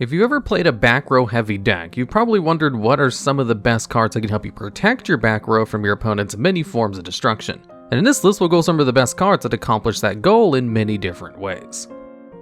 If you ever played a back row heavy deck, you've probably wondered what are some of the best cards that can help you protect your back row from your opponent's many forms of destruction. And in this list we'll go some of the best cards that accomplish that goal in many different ways.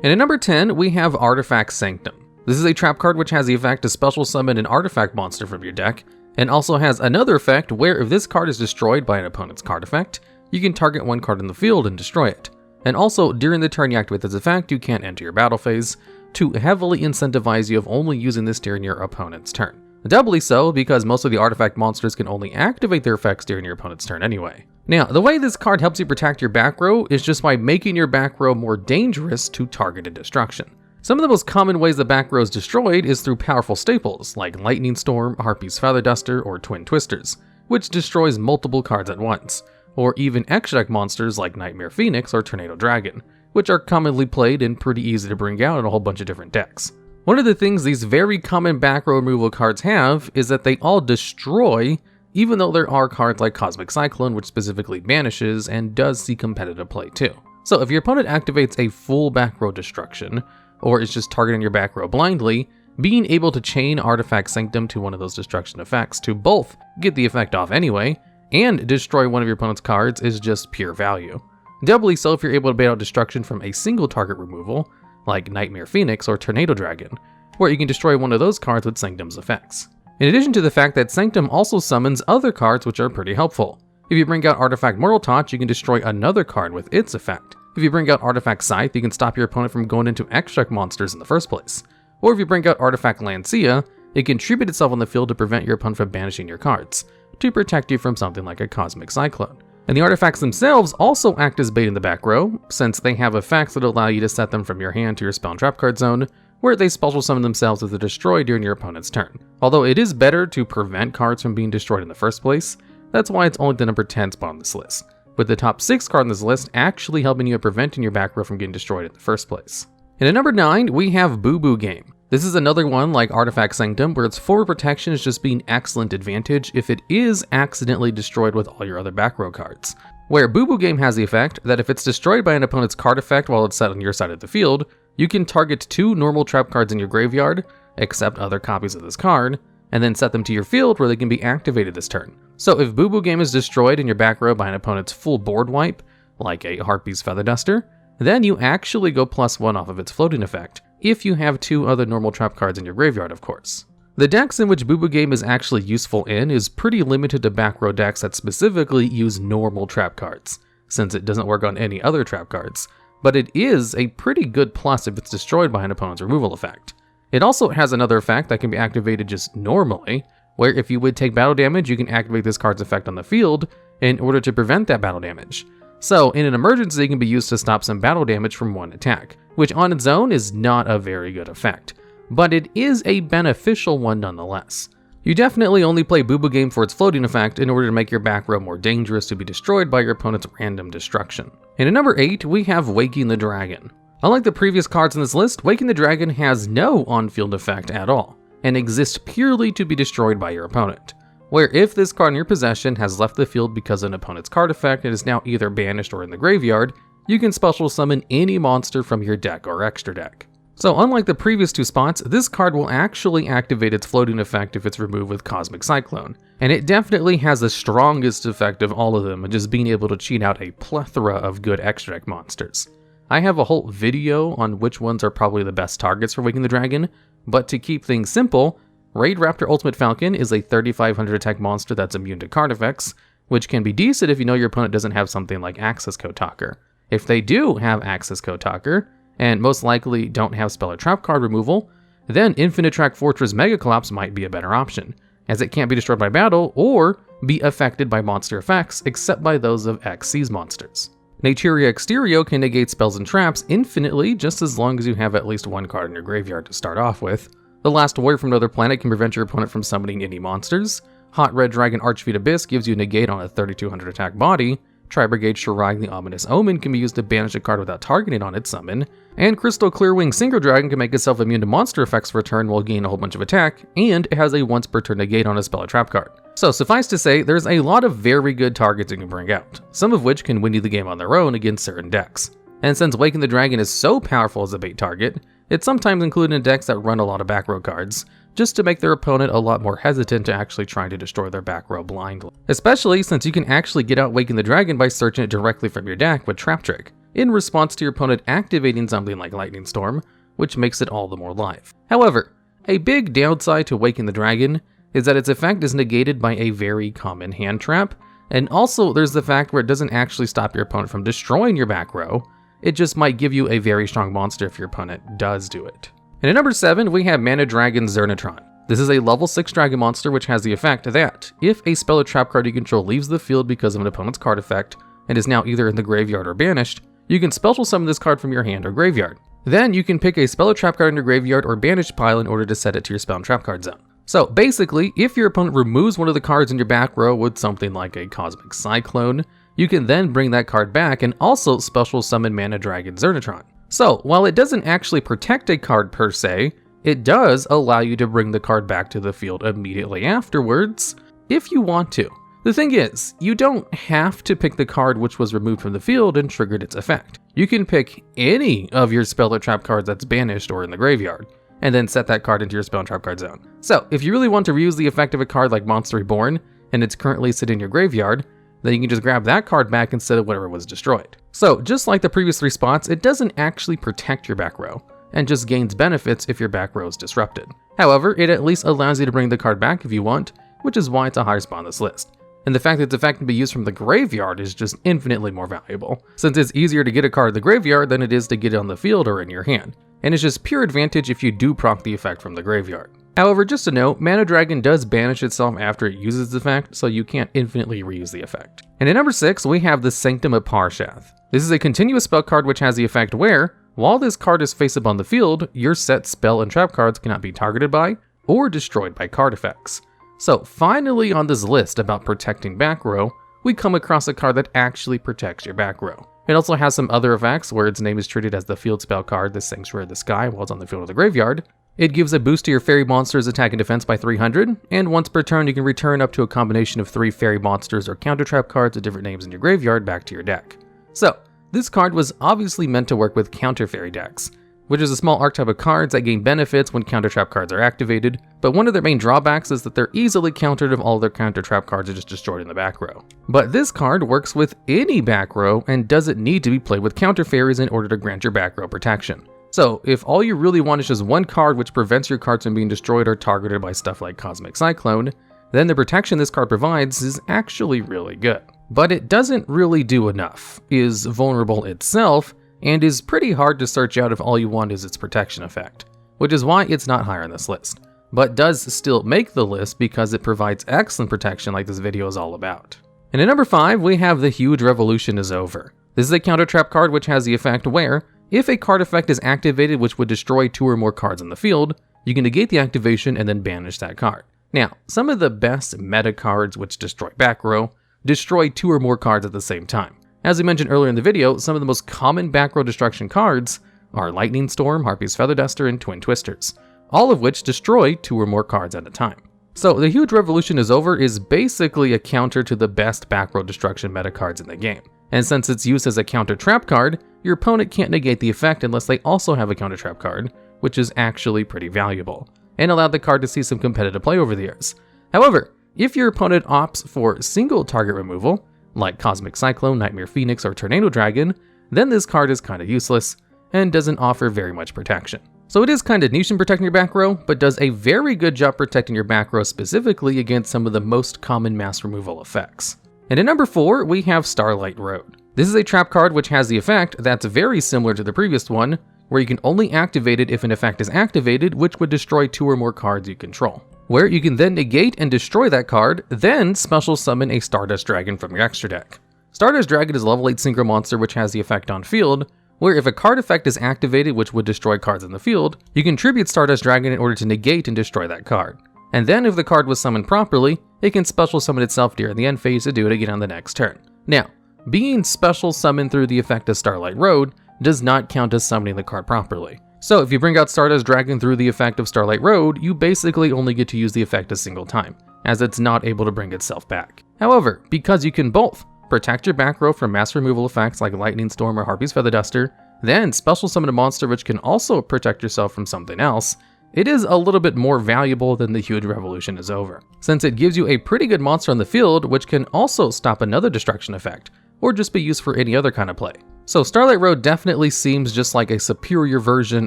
And at number 10, we have Artifact Sanctum. This is a trap card which has the effect to special summon an artifact monster from your deck, and also has another effect where if this card is destroyed by an opponent's card effect, you can target one card in the field and destroy it. And also, during the turn you activate this effect, you can't enter your battle phase, to heavily incentivize you of only using this during your opponent's turn. Doubly so because most of the artifact monsters can only activate their effects during your opponent's turn anyway. Now, the way this card helps you protect your back row is just by making your back row more dangerous to targeted destruction. Some of the most common ways the back row is destroyed is through powerful staples like Lightning Storm, Harpy's Feather Duster, or Twin Twisters, which destroys multiple cards at once, or even extra deck monsters like Nightmare Phoenix or Tornado Dragon, which are commonly played and pretty easy to bring out in a whole bunch of different decks. One of the things these very common back row removal cards have is that they all destroy, even though there are cards like Cosmic Cyclone which specifically banishes and does see competitive play too. So if your opponent activates a full back row destruction, or is just targeting your back row blindly, being able to chain Artifact Sanctum to one of those destruction effects to both get the effect off anyway, and destroy one of your opponent's cards is just pure value. Doubly so if you're able to bait out destruction from a single target removal, like Nightmare Phoenix or Tornado Dragon, where you can destroy one of those cards with Sanctum's effects. In addition to the fact that Sanctum also summons other cards which are pretty helpful. If you bring out Artifact Mortal Touch, you can destroy another card with its effect. If you bring out Artifact Scythe, you can stop your opponent from going into extract monsters in the first place. Or if you bring out Artifact Lancea, it can tribute itself on the field to prevent your opponent from banishing your cards, to protect you from something like a Cosmic Cyclone. And the artifacts themselves also act as bait in the back row, since they have effects that allow you to set them from your hand to your spell and trap card zone, where they special summon themselves if they're destroyed during your opponent's turn. Although it is better to prevent cards from being destroyed in the first place, that's why it's only the number 10 spot on this list, with the top 6 card on this list actually helping you at preventing your back row from getting destroyed in the first place. And at number 9, we have Boo Boo Game. This is another one like Artifact Sanctum, where its forward protection is just being excellent advantage if it is accidentally destroyed with all your other back row cards. Where Boo Boo Game has the effect that if it's destroyed by an opponent's card effect while it's set on your side of the field, you can target 2 normal trap cards in your graveyard, except other copies of this card, and then set them to your field where they can be activated this turn. So if Boo Boo Game is destroyed in your back row by an opponent's full board wipe, like a Harpy's Feather Duster, then you actually go +1 off of its floating effect, if you have 2 other normal trap cards in your graveyard of course. The decks in which Boo Boo Game is actually useful in is pretty limited to back row decks that specifically use normal trap cards, since it doesn't work on any other trap cards, but it is a pretty good plus if it's destroyed by an opponent's removal effect. It also has another effect that can be activated just normally, where if you would take battle damage, you can activate this card's effect on the field in order to prevent that battle damage. So in an emergency, it can be used to stop some battle damage from one attack, which on its own is not a very good effect, but it is a beneficial one nonetheless. You definitely only play Boo Boo Game for its floating effect in order to make your back row more dangerous to be destroyed by your opponent's random destruction. And at number 8, we have Waking the Dragon. Unlike the previous cards in this list, Waking the Dragon has no on-field effect at all, and exists purely to be destroyed by your opponent. Where if this card in your possession has left the field because of an opponent's card effect and is now either banished or in the graveyard, you can special summon any monster from your deck or extra deck. So unlike the previous 2 spots, this card will actually activate its floating effect if it's removed with Cosmic Cyclone, and it definitely has the strongest effect of all of them in just being able to cheat out a plethora of good extra deck monsters. I have a whole video on which ones are probably the best targets for Waking the Dragon, but to keep things simple, Raid Raptor Ultimate Falcon is a 3500 attack monster that's immune to card effects, which can be decent if you know your opponent doesn't have something like Access Code Talker. If they do have Access Code Talker, and most likely don't have spell or trap card removal, then Infinite Track Fortress Mega Collapse might be a better option, as it can't be destroyed by battle or be affected by monster effects except by those of Xyz monsters. Naturia Exterio can negate spells and traps infinitely just as long as you have at least 1 card in your graveyard to start off with. The Last Warrior from Another Planet can prevent your opponent from summoning any monsters. Hot Red Dragon Archfeet Abyss gives you negate on a 3200 attack body. Tri-Brigade Shirag the Ominous Omen can be used to banish a card without targeting on its summon. And Crystal Clearwing Synchro Dragon can make itself immune to monster effects for a turn while gaining a whole bunch of attack, and it has a once per turn negate on a spell or trap card. So suffice to say, there's a lot of very good targets you can bring out, some of which can win you the game on their own against certain decks. And since Waking the Dragon is so powerful as a bait target, It's sometimes included in decks that run a lot of back row cards, just to make their opponent a lot more hesitant to actually trying to destroy their back row blindly. Especially since you can actually get out Waking the Dragon by searching it directly from your deck with Trap Trick, in response to your opponent activating something like Lightning Storm, which makes it all the more live. However, a big downside to Waking the Dragon is that its effect is negated by a very common hand trap, and also there's the fact where it doesn't actually stop your opponent from destroying your back row, it just might give you a very strong monster if your opponent does do it. And at number 7, we have Mana Dragon Zirnitron. This is a level 6 dragon monster which has the effect that, if a spell or trap card you control leaves the field because of an opponent's card effect, and is now either in the graveyard or banished, you can special summon this card from your hand or graveyard. Then you can pick a spell or trap card in your graveyard or banished pile in order to set it to your spell and trap card zone. So basically, if your opponent removes one of the cards in your back row with something like a Cosmic Cyclone, you can then bring that card back and also special summon Mana Dragon Zirnitron. So while it doesn't actually protect a card per se, it does allow you to bring the card back to the field immediately afterwards, if you want to. The thing is, you don't have to pick the card which was removed from the field and triggered its effect. You can pick any of your spell or trap cards that's banished or in the graveyard, and then set that card into your spell and trap card zone. So if you really want to reuse the effect of a card like Monster Reborn, and it's currently sitting in your graveyard, then you can just grab that card back instead of whatever was destroyed. So just like the previous 3 spots, it doesn't actually protect your back row, and just gains benefits if your back row is disrupted. However, it at least allows you to bring the card back if you want, which is why it's a high spot on this list. And the fact that its effect can be used from the graveyard is just infinitely more valuable, since it's easier to get a card in the graveyard than it is to get it on the field or in your hand, and it's just pure advantage if you do proc the effect from the graveyard. However, just to note, Mana Dragon does banish itself after it uses the effect, so you can't infinitely reuse the effect. And at number 6, we have the Sanctum of Parshath. This is a continuous spell card which has the effect where, while this card is face up on the field, your set spell and trap cards cannot be targeted by or destroyed by card effects. So finally on this list about protecting back row, we come across a card that actually protects your back row. It also has some other effects where its name is treated as the field spell card, the Sanctuary of the Sky, while it's on the field of the graveyard. It gives a boost to your fairy monster's attack and defense by 300, and once per turn you can return up to a combination of 3 fairy monsters or counter trap cards with different names in your graveyard back to your deck. So, this card was obviously meant to work with counter fairy decks, which is a small archetype of cards that gain benefits when counter trap cards are activated, but one of their main drawbacks is that they're easily countered if all their counter trap cards are just destroyed in the back row. But this card works with any back row and doesn't need to be played with counter fairies in order to grant your back row protection. So if all you really want is just one card which prevents your cards from being destroyed or targeted by stuff like Cosmic Cyclone, then the protection this card provides is actually really good. But it doesn't really do enough, is vulnerable itself, and is pretty hard to search out if all you want is its protection effect, which is why it's not higher on this list, but does still make the list because it provides excellent protection like this video is all about. And at number 5, we have The Huge Revolution is Over. This is a counter trap card which has the effect where, if a card effect is activated which would destroy 2 or more cards on the field, you can negate the activation and then banish that card. Now, some of the best meta cards which destroy back row destroy 2 or more cards at the same time. As I mentioned earlier in the video, some of the most common back row destruction cards are Lightning Storm, Harpy's Feather Duster, and Twin Twisters, all of which destroy 2 or more cards at a time. So The Huge Revolution is Over is basically a counter to the best back row destruction meta cards in the game. And since it's used as a counter trap card, your opponent can't negate the effect unless they also have a counter trap card, which is actually pretty valuable, and allowed the card to see some competitive play over the years. However, if your opponent opts for single target removal, like Cosmic Cyclone, Nightmare Phoenix, or Tornado Dragon, then this card is kinda useless, and doesn't offer very much protection. So it is kinda niche in protecting your back row, but does a very good job protecting your back row specifically against some of the most common mass removal effects. And at number 4, we have Starlight Road. This is a trap card which has the effect that's very similar to the previous one, where you can only activate it if an effect is activated which would destroy 2 or more cards you control. Where you can then negate and destroy that card, then special summon a Stardust Dragon from your extra deck. Stardust Dragon is a level 8 synchro monster which has the effect on field, where if a card effect is activated which would destroy cards in the field, you can tribute Stardust Dragon in order to negate and destroy that card. And then if the card was summoned properly, it can special summon itself during the end phase to do it again on the next turn. Now, being special summoned through the effect of Starlight Road does not count as summoning the card properly. So if you bring out Stardust Dragon through the effect of Starlight Road, you basically only get to use the effect a single time, as it's not able to bring itself back. However, because you can both protect your back row from mass removal effects like Lightning Storm or Harpy's Feather Duster, then special summon a monster which can also protect yourself from something else, it is a little bit more valuable than the Huge Revolution is over, since it gives you a pretty good monster on the field which can also stop another destruction effect, or just be used for any other kind of play. So Starlight Road definitely seems just like a superior version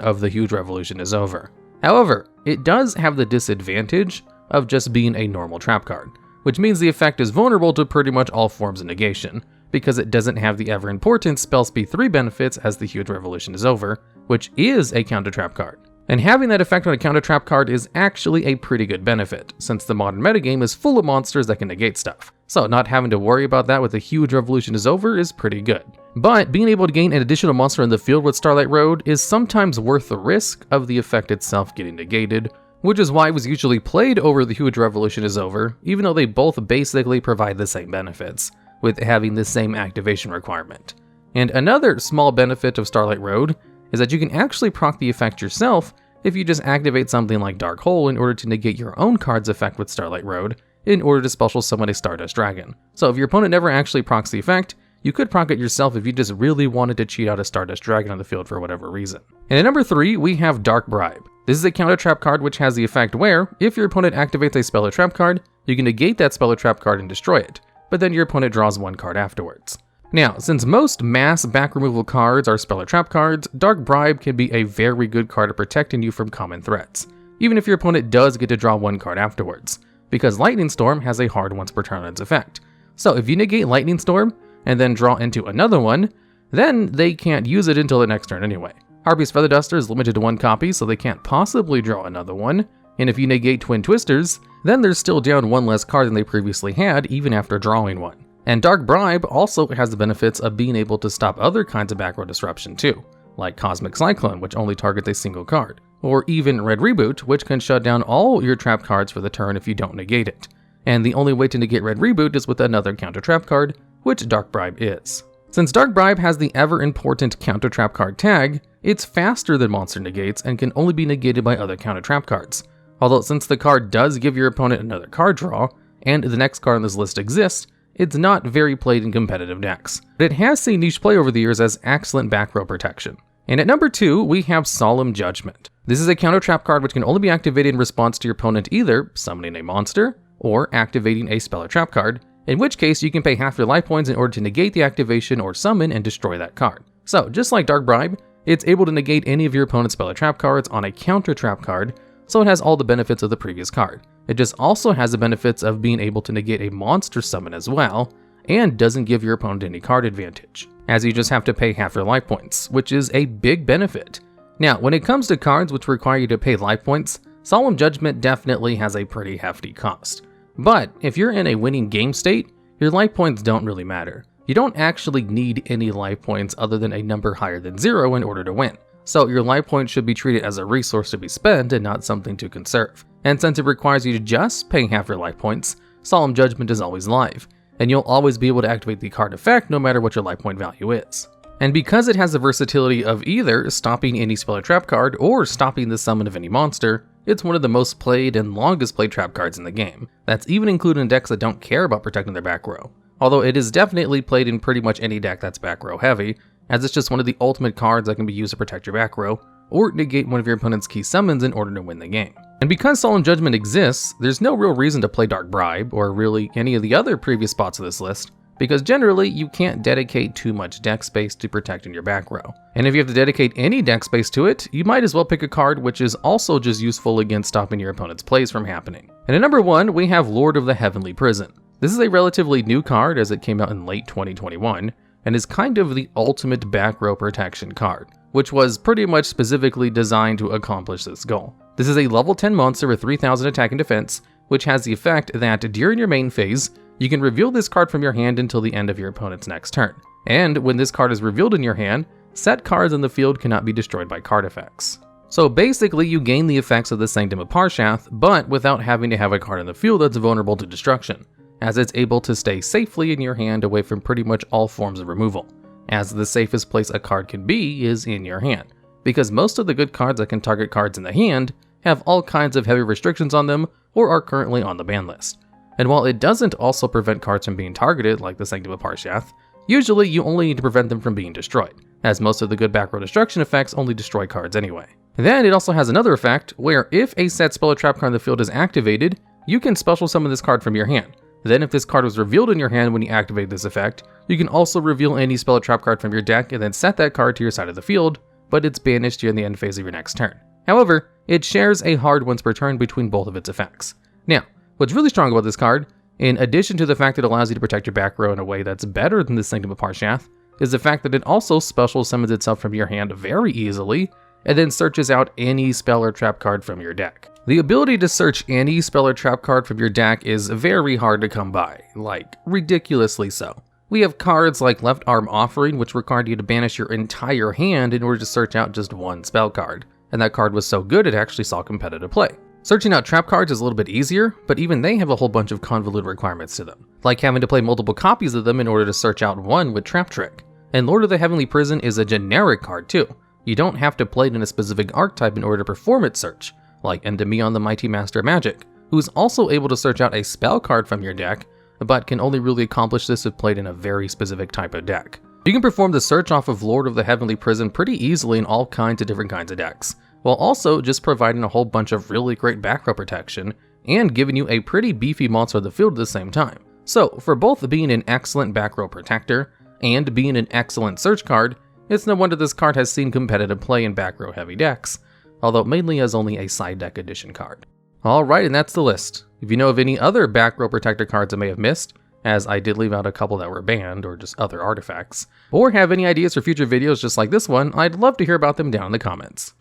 of the Huge Revolution is over. However, it does have the disadvantage of just being a normal trap card, which means the effect is vulnerable to pretty much all forms of negation, because it doesn't have the ever-important Spell Speed 3 benefits as the Huge Revolution is over, which is a counter trap card. And having that effect on a counter trap card is actually a pretty good benefit, since the modern metagame is full of monsters that can negate stuff. So not having to worry about that with the Huge Revolution is over is pretty good. But being able to gain an additional monster in the field with Starlight Road is sometimes worth the risk of the effect itself getting negated, which is why it was usually played over the Huge Revolution is over, even though they both basically provide the same benefits, with having the same activation requirement. And another small benefit of Starlight Road is that you can actually proc the effect yourself if you just activate something like Dark Hole in order to negate your own card's effect with Starlight Road in order to special summon a Stardust Dragon. So if your opponent never actually procs the effect, you could proc it yourself if you just really wanted to cheat out a Stardust Dragon on the field for whatever reason. And at number 3, we have Dark Bribe. This is a counter trap card which has the effect where, if your opponent activates a spell or trap card, you can negate that spell or trap card and destroy it, but then your opponent draws one card afterwards. Now, since most mass back removal cards are spell or trap cards, Dark Bribe can be a very good card at protecting you from common threats, even if your opponent does get to draw one card afterwards, because Lightning Storm has a hard once per turn on its effect. So if you negate Lightning Storm and then draw into another one, then they can't use it until the next turn anyway. Harpy's Feather Duster is limited to one copy, so they can't possibly draw another one, and if you negate Twin Twisters, then they're still down one less card than they previously had even after drawing one. And Dark Bribe also has the benefits of being able to stop other kinds of back row disruption too, like Cosmic Cyclone, which only targets a single card, or even Red Reboot, which can shut down all your trap cards for the turn if you don't negate it. And the only way to negate Red Reboot is with another counter trap card, which Dark Bribe is. Since Dark Bribe has the ever-important counter trap card tag, it's faster than monster negates and can only be negated by other counter trap cards. Although since the card does give your opponent another card draw, and the next card on this list exists, it's not very played in competitive decks, but it has seen niche play over the years as excellent back row protection. And at number 2, we have Solemn Judgment. This is a counter trap card which can only be activated in response to your opponent either summoning a monster or activating a spell or trap card, in which case you can pay half your life points in order to negate the activation or summon and destroy that card. So just like Dark Bribe, it's able to negate any of your opponent's spell or trap cards on a counter trap card, so it has all the benefits of the previous card. It just also has the benefits of being able to negate a monster summon as well, and doesn't give your opponent any card advantage, as you just have to pay half your life points, which is a big benefit. Now, when it comes to cards which require you to pay life points, Solemn Judgment definitely has a pretty hefty cost. But if you're in a winning game state, your life points don't really matter. You don't actually need any life points other than a number higher than 0 in order to win. So your life points should be treated as a resource to be spent and not something to conserve. And since it requires you to just pay half your life points, Solemn Judgment is always live, and you'll always be able to activate the card effect no matter what your life point value is. And because it has the versatility of either stopping any spell or trap card or stopping the summon of any monster, it's one of the most played and longest played trap cards in the game. That's even included in decks that don't care about protecting their back row. Although it is definitely played in pretty much any deck that's back row heavy, as it's just one of the ultimate cards that can be used to protect your back row, or negate one of your opponent's key summons in order to win the game. And because Solemn Judgment exists, there's no real reason to play Dark Bribe, or really any of the other previous spots of this list, because generally you can't dedicate too much deck space to protecting your back row. And if you have to dedicate any deck space to it, you might as well pick a card which is also just useful against stopping your opponent's plays from happening. And at number 1, we have Lord of the Heavenly Prison. This is a relatively new card as it came out in late 2021, and is kind of the ultimate back row protection card, which was pretty much specifically designed to accomplish this goal. This is a level 10 monster with 3000 attack and defense, which has the effect that during your main phase, you can reveal this card from your hand until the end of your opponent's next turn. And when this card is revealed in your hand, set cards in the field cannot be destroyed by card effects. So basically you gain the effects of the Sanctum of Parshath, but without having to have a card in the field that's vulnerable to destruction, as it's able to stay safely in your hand away from pretty much all forms of removal, as the safest place a card can be is in your hand, because most of the good cards that can target cards in the hand have all kinds of heavy restrictions on them or are currently on the ban list. And while it doesn't also prevent cards from being targeted like the Sanctum of Parshath, usually you only need to prevent them from being destroyed, as most of the good back row destruction effects only destroy cards anyway. Then it also has another effect, where if a set spell or trap card in the field is activated, you can special summon this card from your hand. Then if this card was revealed in your hand when you activate this effect, you can also reveal any spell or trap card from your deck and then set that card to your side of the field, but it's banished during the end phase of your next turn. However, it shares a hard once per turn between both of its effects. Now, what's really strong about this card, in addition to the fact it allows you to protect your back row in a way that's better than the Sanctum of Parshath, is the fact that it also special summons itself from your hand very easily, and then searches out any spell or trap card from your deck. The ability to search any spell or trap card from your deck is very hard to come by, like ridiculously so. We have cards like Left Arm Offering, which required you to banish your entire hand in order to search out just one spell card, and that card was so good it actually saw competitive play. Searching out trap cards is a little bit easier, but even they have a whole bunch of convoluted requirements to them, like having to play multiple copies of them in order to search out one with Trap Trick. And Lord of the Heavenly Prison is a generic card too. You don't have to play it in a specific archetype in order to perform its search, like Endymion the Mighty Master of Magic, who's also able to search out a spell card from your deck, but can only really accomplish this if played in a very specific type of deck. You can perform the search off of Lord of the Heavenly Prison pretty easily in all kinds of different kinds of decks, while also just providing a whole bunch of really great back row protection, and giving you a pretty beefy monster of the field at the same time. So, for both being an excellent back row protector, and being an excellent search card, it's no wonder this card has seen competitive play in back row heavy decks, although mainly as only a side deck edition card. Alright, and that's the list. If you know of any other back row protector cards I may have missed, as I did leave out a couple that were banned or just other artifacts, or have any ideas for future videos just like this one, I'd love to hear about them down in the comments.